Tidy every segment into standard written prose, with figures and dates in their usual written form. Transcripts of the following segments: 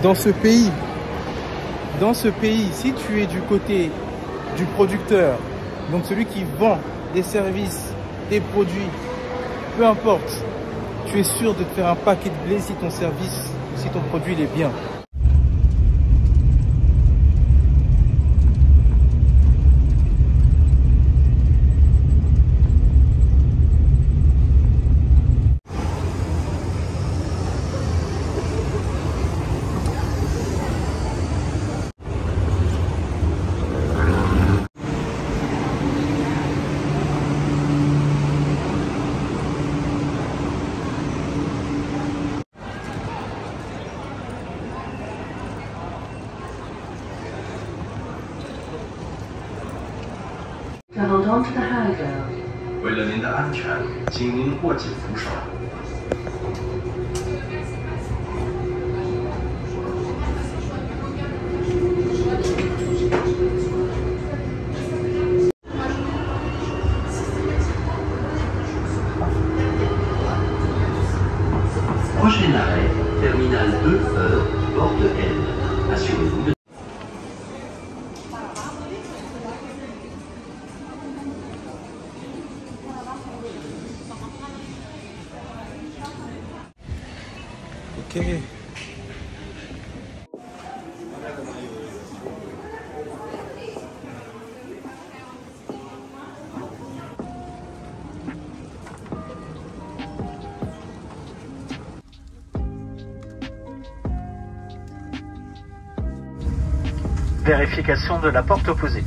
dans ce pays, si tu es du côté du producteur, donc celui qui vend des services, des produits, peu importe, tu es sûr de te faire un paquet de blé si ton service, si ton produit il est bien. Hold on to the handrail. 为了您的安全，请您握紧扶手。Prochain arrêt, terminal 2E, porte N. Assurez-vous de... Ok. Vérification de la porte opposée.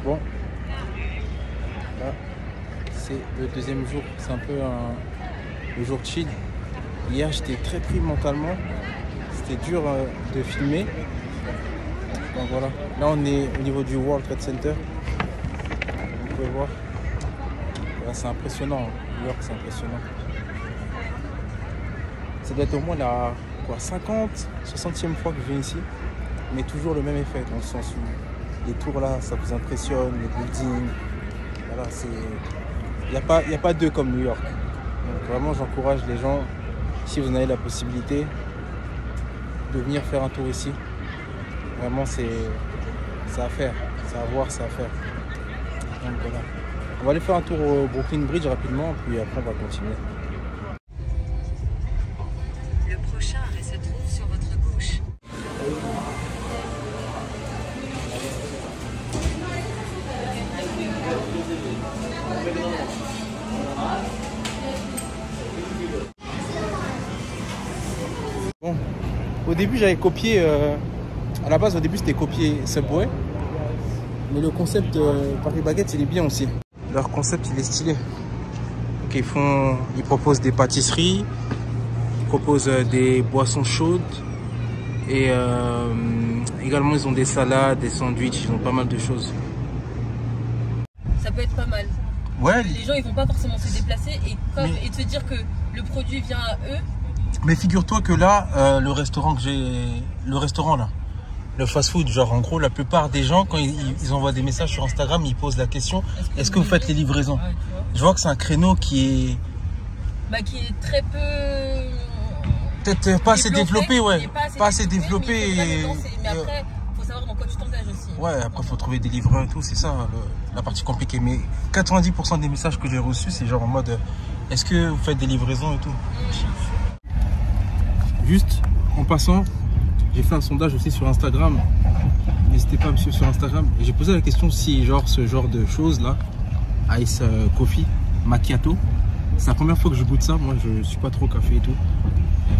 Bon, là c'est le deuxième jour, c'est un peu le jour chill. Hier j'étais très pris mentalement, c'était dur de filmer. Donc voilà, là on est au niveau du World Trade Center, vous pouvez voir, c'est impressionnant, New York c'est impressionnant. ça doit être au moins la 60e fois que je viens ici. Mais toujours le même effet, dans le sens où les tours là, ça vous impressionne, les buildings. Voilà, il n'y a pas deux comme New York. Donc vraiment, j'encourage les gens, si vous en avez la possibilité, de venir faire un tour ici. Vraiment, c'est à faire, c'est à voir, c'est à faire. Donc voilà. On va aller faire un tour au Brooklyn Bridge rapidement, puis après on va continuer. Le prochain arrêt se trouve sur votre gauche. Bon, au début j'avais copié, à la base au début c'était copié Subway, mais le concept Paris Baguette il est bien aussi. Leur concept il est stylé. Donc ils proposent des pâtisseries, ils proposent des boissons chaudes et également ils ont des salades, des sandwichs, ils ont pas mal de choses. Ça peut être pas mal. Ouais. Les gens ils vont pas forcément se déplacer et te dire que le produit vient à eux. Mais figure-toi que là, le restaurant là, le fast-food, genre en gros, la plupart des gens, quand ils envoient des messages sur Instagram, ils posent la question, est-ce que vous faites les livraisons? Ouais, je vois que c'est un créneau qui est très peu... peut-être pas assez développé, ouais. Pas assez développé. Mais après, il faut savoir dans quoi tu t'engages aussi. Ouais, après, il faut trouver des livreurs et tout, c'est ça la partie compliquée. Mais 90% des messages que j'ai reçus, c'est genre en mode, est-ce que vous faites des livraisons et tout? Juste en passant, j'ai fait un sondage aussi sur Instagram. N'hésitez pas à me suivre sur Instagram. Et j'ai posé la question si ce genre de choses là, ice coffee, macchiato, c'est la première fois que je goûte ça. Moi je suis pas trop café et tout.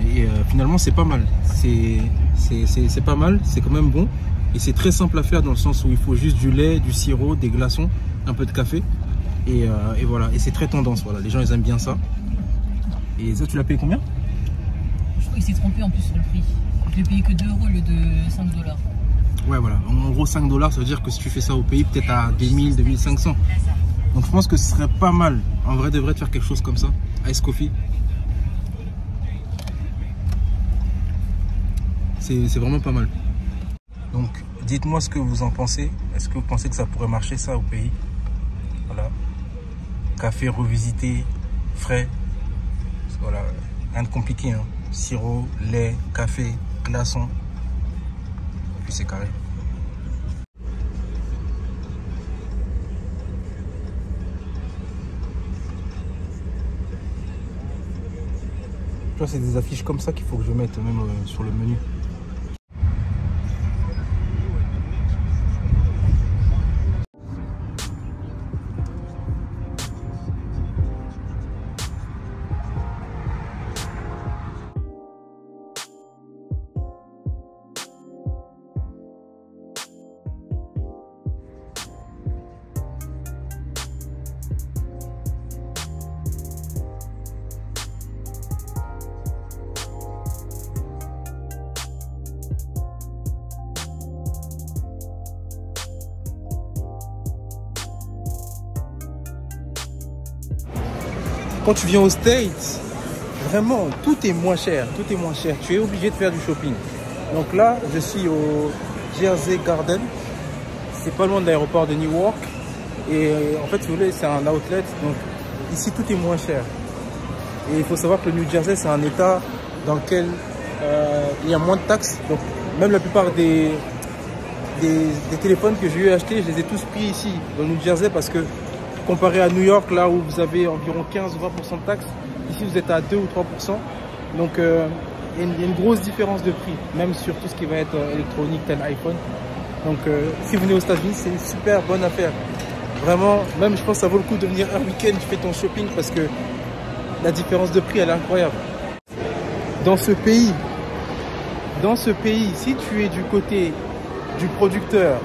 Et finalement c'est pas mal. C'est pas mal, c'est quand même bon. Et c'est très simple à faire dans le sens où il faut juste du lait, du sirop, des glaçons, un peu de café. Et voilà. Et c'est très tendance. Voilà. Les gens ils aiment bien ça. Et ça tu l'as payé combien? Je crois qu'il s'est trompé en plus sur le prix. Je l'ai payé que 2 € au lieu de 5 $. Ouais, voilà. En gros, 5 $, ça veut dire que si tu fais ça au pays, peut-être à 2000, 2500. Donc, je pense que ce serait pas mal, en vrai de vrai, de faire quelque chose comme ça. Ice coffee. C'est vraiment pas mal. Donc, dites-moi ce que vous en pensez. Est-ce que vous pensez que ça pourrait marcher, ça, au pays? Voilà. Café revisité, frais. Voilà. Rien de compliqué, hein. Sirop, lait, café, glaçons. Puis c'est carré. Tu vois, c'est des affiches comme ça qu'il faut que je mette même sur le menu. Quand tu viens aux States, vraiment, tout est moins cher. Tout est moins cher. Tu es obligé de faire du shopping. Donc là, je suis au Jersey Garden. C'est pas loin de l'aéroport de Newark. Et en fait, si vous voulez, c'est un outlet. Donc ici, tout est moins cher. Et il faut savoir que le New Jersey, c'est un état dans lequel il y a moins de taxes. Donc même la plupart des téléphones que j'ai eu à acheter, je les ai tous pris ici, dans le New Jersey, parce que comparé à New York, là où vous avez environ 15 ou 20% de taxes, ici vous êtes à 2 ou 3%. Donc il y a une grosse différence de prix, même sur tout ce qui va être électronique, tel iPhone. Donc si vous venez aux États-Unis, c'est une super bonne affaire. Vraiment, même je pense que ça vaut le coup de venir un week-end, tu fais ton shopping, parce que la différence de prix, elle est incroyable. Dans ce pays, si tu es du côté du producteur,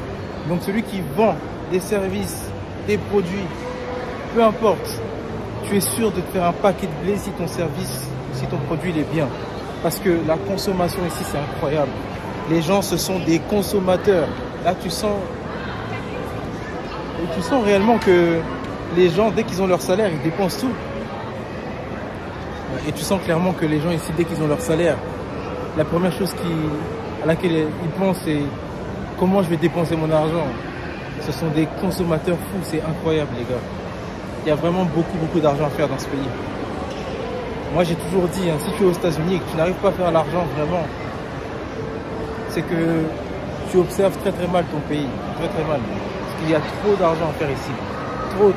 donc celui qui vend des services, des produits, peu importe, tu es sûr de te faire un paquet de blé si ton service, si ton produit il est bien. Parce que la consommation ici, c'est incroyable. Les gens, ce sont des consommateurs. Là, tu sens réellement que les gens, dès qu'ils ont leur salaire, ils dépensent tout. Et tu sens clairement que les gens ici, dès qu'ils ont leur salaire, la première chose à laquelle ils pensent, c'est comment je vais dépenser mon argent. Ce sont des consommateurs fous, c'est incroyable les gars. Il y a vraiment beaucoup d'argent à faire dans ce pays. Moi j'ai toujours dit, hein, si tu es aux États-Unis et que tu n'arrives pas à faire l'argent vraiment, c'est que tu observes très mal ton pays, très mal. Parce qu'il y a trop d'argent à faire ici. Trop.